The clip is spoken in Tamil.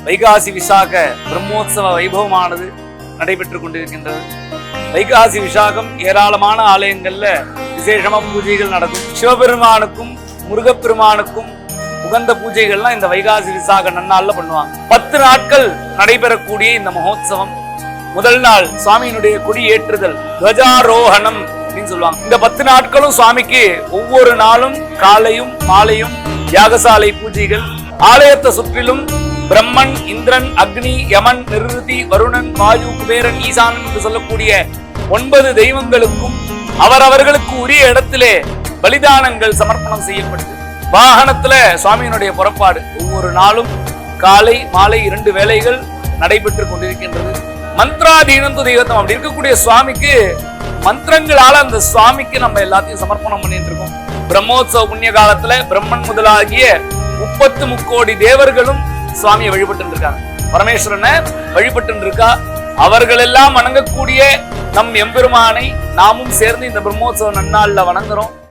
வைகாசி விசாக பிரம்மோற்சவ வைபவமானது நடைபெற்றுக் கொண்டிருக்கின்றது. வைகாசி விசாகம் ஏராளமான ஆலயங்கள்ல விசேஷமா பூஜைகள் நடக்கும். சிவபெருமானுக்கும் முருகப்பெருமானுக்கும் உகந்த பூஜைகள்லாம் இந்த வைகாசி விசாக நன்னாள்ல பண்ணுவாங்க. 10 நாட்கள் நடைபெறக்கூடிய இந்த மகோத்சவம், முதல் நாள் சுவாமியினுடைய கொடி ஏற்றுதல், துவஜாரோகணம் அப்படின்னு சொல்லுவாங்க. இந்த 10 நாட்களும் சுவாமிக்கு ஒவ்வொரு நாளும் காலையும் மாலையும் யாகசாலை பூஜைகள். ஆலயத்தை சுற்றிலும் பிரம்மன், இந்திரன், அக்னி, யமன், நிருதி, வருணன், வாயு, குபேரன், ஈசானன் என்று சொல்லக்கூடிய 9 தெய்வங்களுக்கும் அவரவர்களுக்கு உரிய இடத்திலே பலிதானங்கள் சமர்ப்பணம் செய்யப்பட்டு வாகனத்துல சுவாமியினுடைய புறப்பாடு ஒவ்வொரு நாளும் காலை மாலை 2 வேளைகள் நடைபெற்று கொண்டிருக்கின்றது. மந்திராதீனம் தெய்வத்தம் அப்படி இருக்கக்கூடிய சுவாமிக்கு மந்திரங்களால அந்த சுவாமிக்கு நம்ம எல்லாத்தையும் சமர்ப்பணம் பண்ணிட்டு இருக்கோம். பிரம்மோத்சவ புண்ணிய காலத்துல பிரம்மன் முதலாகிய 30 முக்கோடி தேவர்களும் சுவாமியை வழிபட்டு இருக்காங்க. பரமேஸ்வரனை வழிபட்டு இருக்கா. அவர்கள் எல்லாம் வணங்கக்கூடிய நம் எம்பெருமானை நாமும் சேர்ந்து இந்த பிரம்மோத்சவ நன்னாள்ல வணங்குறோம்.